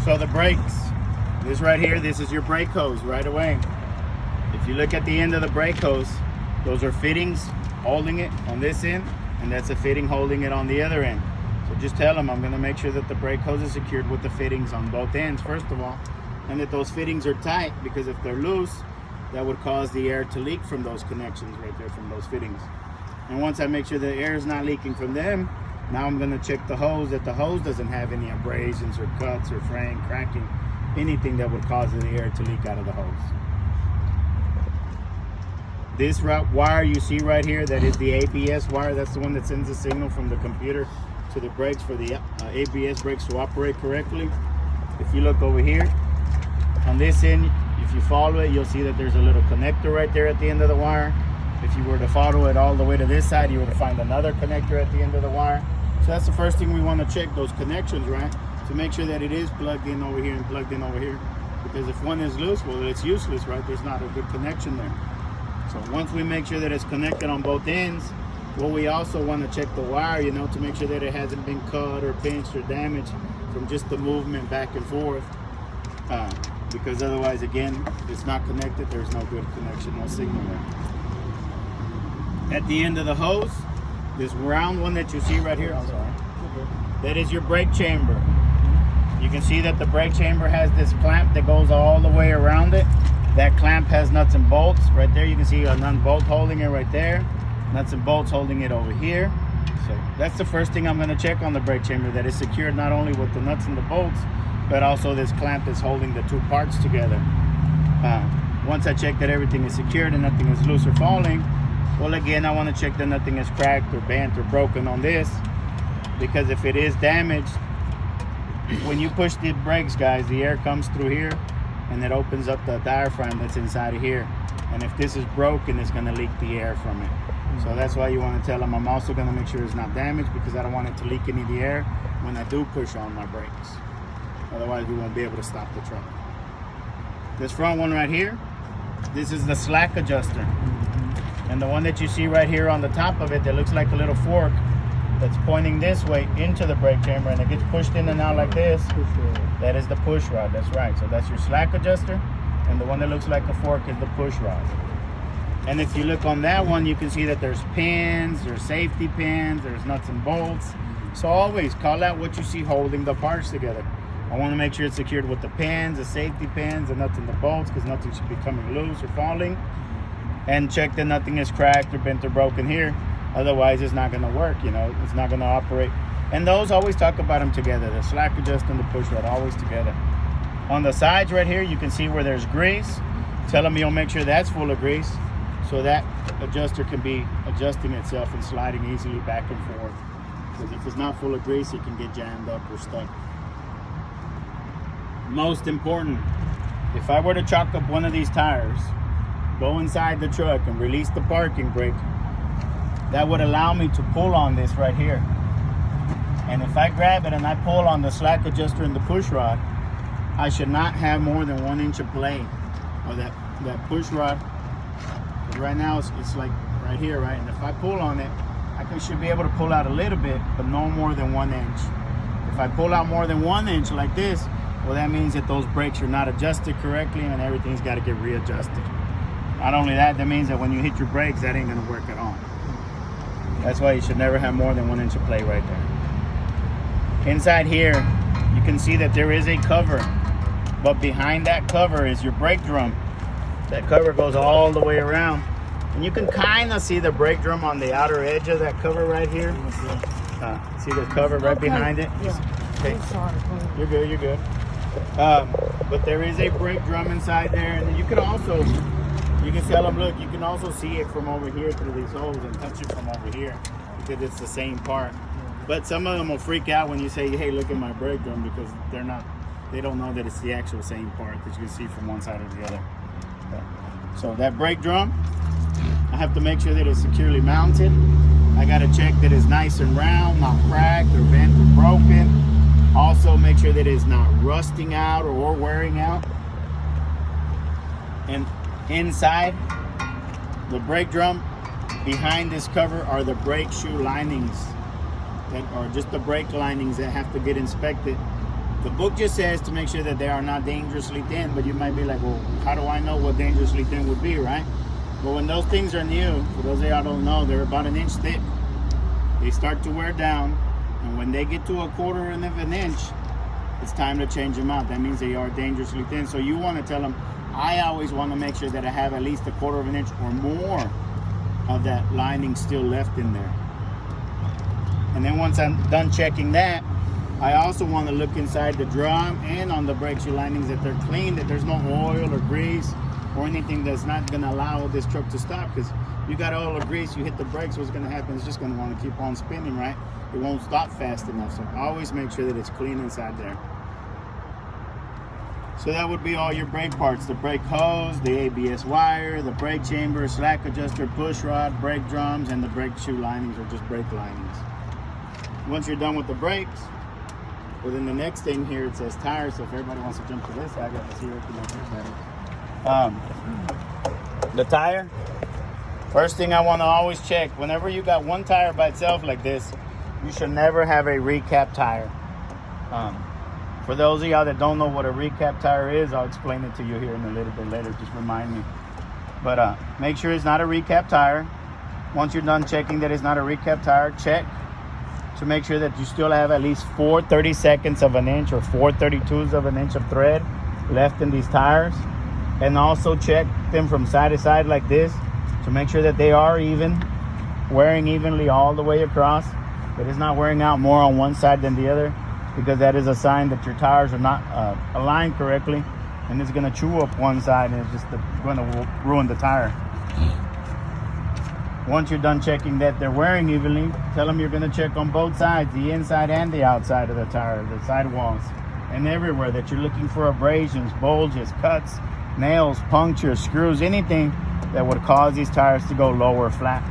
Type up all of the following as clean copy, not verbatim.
So the brakes, this right here, this is your brake hose right away. If you look at the end of the brake hose, those are fittings holding it on this end, and that's a fitting holding it on the other end. So just tell them I'm going to make sure that the brake hose is secured with the fittings on both ends, first of all, and that those fittings are tight, because if they're loose, that would cause the air to leak from those connections right there, from those fittings. And once I make sure the air is not leaking from them, now I'm going to check the hose, that the hose doesn't have any abrasions or cuts or fraying, cracking, anything that would cause the air to leak out of the hose. This wire you see right here, that is the ABS wire. That's the one that sends the signal from the computer to the brakes for the ABS brakes to operate correctly. If you look over here, on this end, if you follow it, you'll see that there's a little connector right there at the end of the wire. If you were to follow it all the way to this side, you would find another connector at the end of the wire. So that's the first thing we want to check, those connections, right? To make sure that it is plugged in over here and plugged in over here. Because if one is loose, well, it's useless, right? There's not a good connection there. So once we make sure that it's connected on both ends, well, we also want to check the wire, you know, to make sure that it hasn't been cut or pinched or damaged from just the movement back and forth. Because otherwise, again, if it's not connected, there's no good connection, no signal there. At the end of the hose, this round one that you see right here, I'm sorry, that is your brake chamber. You can see that the brake chamber has this clamp that goes all the way around it. That clamp has nuts and bolts right there. You can see a nut bolt holding it right there. Nuts and bolts holding it over here. So that's the first thing I'm going to check on the brake chamber, that is secured not only with the nuts and the bolts, but also this clamp is holding the two parts together. Once I check that everything is secured and nothing is loose or falling, well, again, I want to check that nothing is cracked or bent or broken on this, because if it is damaged, when you push the brakes, guys, the air comes through here and it opens up the diaphragm that's inside of here. And if this is broken, it's going to leak the air from it. So that's why you want to tell them I'm also going to make sure it's not damaged, because I don't want it to leak any of the air when I do push on my brakes. Otherwise, we won't be able to stop the truck. This front one right here, this is the slack adjuster. And the one that you see right here on the top of it that looks like a little fork that's pointing this way into the brake chamber, and it gets pushed in and out like this, that is the push rod. That's right. So that's your slack adjuster, and the one that looks like a fork is the push rod. And if you look on that one, you can see that there's pins, there's safety pins, there's nuts and bolts. So always call out what you see holding the parts together. I want to make sure it's secured with the pins, the safety pins, the nuts and the bolts, because nothing should be coming loose or falling. And check that nothing is cracked or bent or broken here. Otherwise, it's not going to work, you know, it's not going to operate. And those, always talk about them together, the slack adjuster and the push rod, always together. On the sides right here, you can see where there's grease. Tell them you'll make sure that's full of grease, so that adjuster can be adjusting itself and sliding easily back and forth. Because if it's not full of grease, it can get jammed up or stuck. Most important, if I were to chalk up one of these tires, go inside the truck and release the parking brake, that would allow me to pull on this right here. And if I grab it and I pull on the slack adjuster and the push rod, I should not have more than 1 inch of play, or that push rod. Because right now it's like right here, right? And if I pull on it, I should be able to pull out a little bit, but no more than 1 inch. If I pull out more than 1 inch like this, well, that means that those brakes are not adjusted correctly and everything's got to get readjusted. Not only that, that means that when you hit your brakes, that ain't going to work at all. That's why you should never have more than 1 inch of play right there. Inside here, you can see that there is a cover, but behind that cover is your brake drum. That cover goes all the way around. And you can kind of see the brake drum on the outer edge of that cover right here. See the cover right behind it? Yeah. Okay. Sorry. You're good, you're good. But there is a brake drum inside there, and you can also, you can tell them, look, you can also see it from over here through these holes and touch it from over here, because it's the same part. But some of them will freak out when you say, hey, look at my brake drum, because they don't know that it's the actual same part that you can see from one side or the other. So that brake drum, I have to make sure that it's securely mounted. I got to check that it's nice and round, not cracked or bent or broken. Also make sure that it's not rusting out or wearing out. And inside the brake drum, behind this cover, are the brake shoe linings, that are just the brake linings that have to get inspected The book just says to make sure that they are not dangerously thin, but you might be like, well, how do I know what dangerously thin would be, right? But when those things are new, for those of y'all don't know, they're about an inch thick. They start to wear down, and when they get to a quarter of an inch, it's time to change them out. That means they are dangerously thin. So you want to tell them, I always want to make sure that I have at least a quarter of an inch or more of that lining still left in there. And then once I'm done checking that, I also want to look inside the drum and on the brake shoe linings that they're clean, that there's no oil or grease or anything that's not going to allow this truck to stop. Because you got oil or grease, you hit the brakes, what's going to happen? It's just going to want to keep on spinning, right? It won't stop fast enough. So always make sure that it's clean inside there. So that would be all your brake parts: the brake hose, the ABS wire, the brake chamber, slack adjuster, push rod, brake drums, and the brake shoe linings, or just brake linings. Once you're done with the brakes, well, then the next thing here, it says tires. So if everybody wants to jump to this, I got to see everything better. The tire, first thing I want to always check, whenever you got one tire by itself like this, you should never have a recap tire. For those of y'all that don't know what a recap tire is, I'll explain it to you here in a little bit later. Just remind me. But make sure it's not a recap tire. Once you're done checking that it's not a recap tire, check to make sure that you still have at least 4/32 of an inch or 4/32 of an inch of thread left in these tires. And also check them from side to side like this to make sure that they are even, wearing evenly all the way across. That it's not wearing out more on one side than the other, because that is a sign that your tires are not aligned correctly, and it's going to chew up one side and it's just going to ruin the tire. Once you're done checking that they're wearing evenly, tell them you're going to check on both sides, the inside and the outside of the tire, the sidewalls, and everywhere, that you're looking for abrasions, bulges, cuts, nails, punctures, screws, anything that would cause these tires to go low or flat.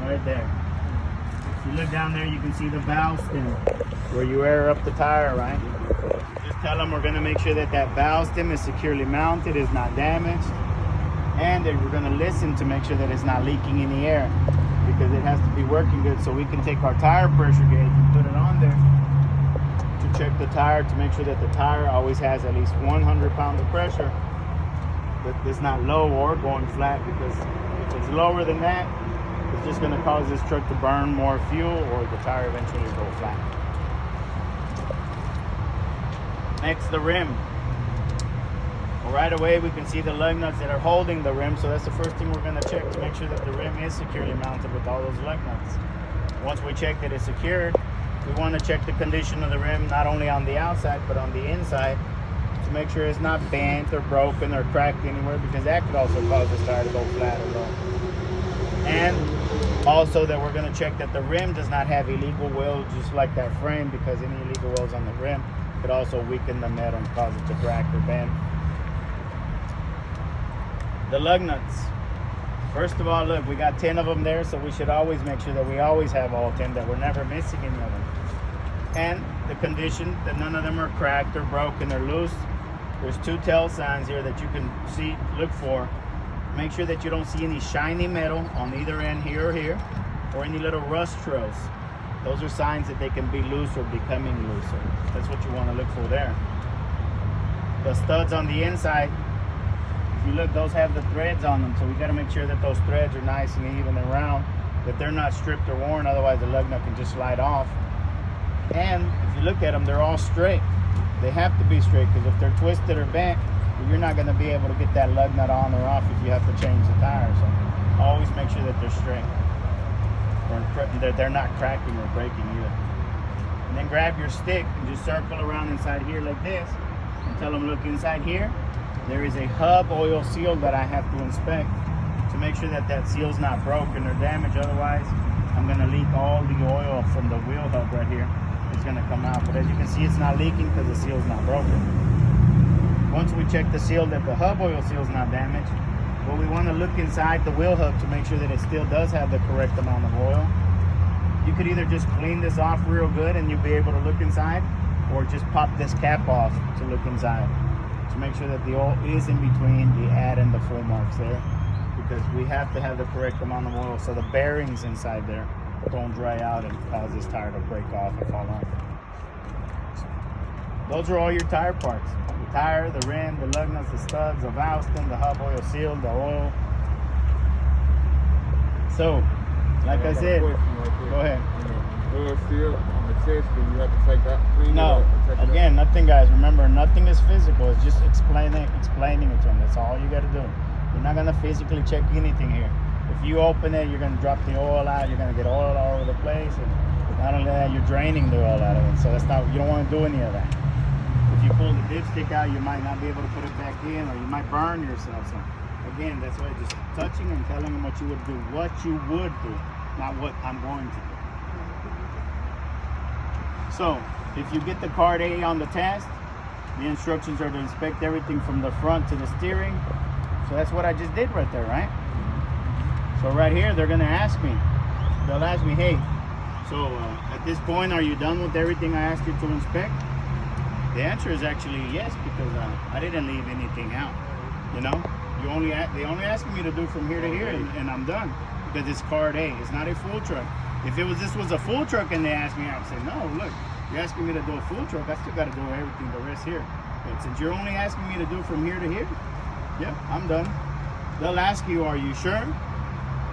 Right there. If you look down there, you can see the valve stem where you air up the tire, right? Just tell them we're going to make sure that that valve stem is securely mounted, is not damaged, and that we're going to listen to make sure that it's not leaking any air, because it has to be working good. So we can take our tire pressure gauge and put it on there to check the tire, to make sure that the tire always has at least 100 pounds of pressure, that it's not low or going flat, because if it's lower than that, it's just going to cause this truck to burn more fuel, or the tire eventually go flat. Next, the rim. Well, right away we can see the lug nuts that are holding the rim, so that's the first thing we're going to check, to make sure that the rim is securely mounted with all those lug nuts. Once we check that it's secured, we want to check the condition of the rim, not only on the outside but on the inside, to make sure it's not bent or broken or cracked anywhere, because that could also cause the tire to go flat or low. And also that we're going to check that the rim does not have illegal wheels, just like that frame, because any illegal wheels on the rim could also weaken the metal and cause it to crack or bend. The lug nuts. First of all, look, we got 10 of them there, so we should always make sure that we always have all 10, that we're never missing any of them. And the condition, that none of them are cracked or broken or loose. There's 2 tell signs here that you can see, look for. Make sure that you don't see any shiny metal on either end, here or here, or any little rust trails. Those are signs that they can be loose or becoming looser. That's what you want to look for there. The studs on the inside, if you look, those have the threads on them, so we got to make sure that those threads are nice and even and round, that they're not stripped or worn, otherwise the lug nut can just slide off. And if you look at them, they're all straight. They have to be straight, because if they're twisted or bent, you're not going to be able to get that lug nut on or off if you have to change the tire. So always make sure that they're straight, or they're not cracking or breaking either. And then grab your stick and just circle around inside here like this, and tell them, look, inside here there is a hub oil seal that I have to inspect to make sure that that seal's not broken or damaged. Otherwise, I'm going to leak all the oil from the wheel hub right here. It's going to come out. But as you can see, it's not leaking because the seal's not broken. Once we check the seal that the hub oil seal is not damaged, well, we want to look inside the wheel hub to make sure that it still does have the correct amount of oil. You could either just clean this off real good and you'll be able to look inside, or just pop this cap off to look inside to make sure that the oil is in between the add and the full marks there, because we have to have the correct amount of oil so the bearings inside there don't dry out and cause this tire to break off and fall off. Those are all your tire parts. The tire, the rim, the lug nuts, the studs, the valve stem, the hub oil seal, the oil. So, like I said, go ahead. Oil seal on the test, do you have to take that? No, again, nothing, guys. Remember, nothing is physical. It's just explaining it to them. That's all you got to do. You're not gonna physically check anything here. If you open it, you're gonna drop the oil out. You're gonna get oil all over the place, and not only that, you're draining the oil out of it. So that's not. You don't want to do any of that. If you pull the dipstick out, you might not be able to put it back in, or you might burn yourself. So again, that's why just touching and telling them what you would do, not what I'm going to do. So if you get the card A on the test, the instructions are to inspect everything from the front to the steering. So that's what I just did right there, right? So right here, they're gonna ask me. They'll ask me, hey, so at this point, are you done with everything I asked you to inspect? The answer is actually yes, because I didn't leave anything out. You know, they only asking me to do from here to here, and I'm done because it's card A. It's not a full truck. If this was a full truck and they asked me, I would say, no, look, you're asking me to do a full truck. I still got to do everything, the rest here. But since you're only asking me to do from here to here, yeah, I'm done. They'll ask you, are you sure?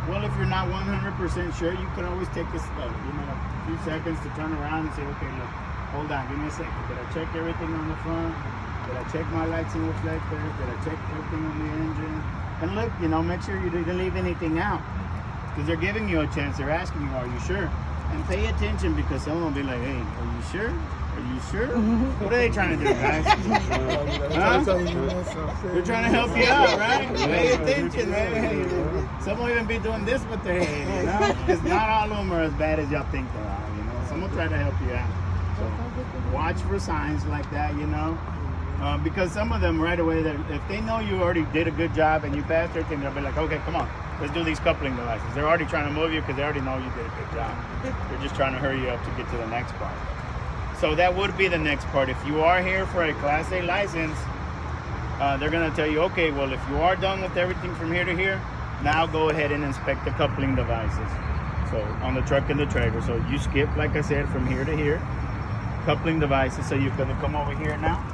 Well, if you're not 100% sure, you can always take a few seconds to turn around and say, okay, look, hold on, give me a second. Did I check everything on the front? Did I check my lights and reflectors? Did I check everything on the engine? And look, make sure you didn't leave anything out. Because they're giving you a chance. They're asking you, are you sure? And pay attention, because someone will be like, hey, are you sure? Are you sure? What are they trying to do, guys? Huh? They're trying to help you out, right? Pay attention, man. Some will even be doing this with their head, Because not all of them are as bad as y'all think they are, Some will try to help you out. So watch for signs like that, because some of them right away, if they know you already did a good job and you passed everything, they'll be like, okay, come on, let's do these coupling devices. They're already trying to move you because they already know you did a good job. They're just trying to hurry you up to get to the next part. So that would be the next part. If you are here for a Class A license, they're going to tell you, okay, well, if you are done with everything from here to here, now go ahead and inspect the coupling devices. So on the truck and the trailer. So you skip, like I said, from here to here, coupling devices. So you're going to come over here now.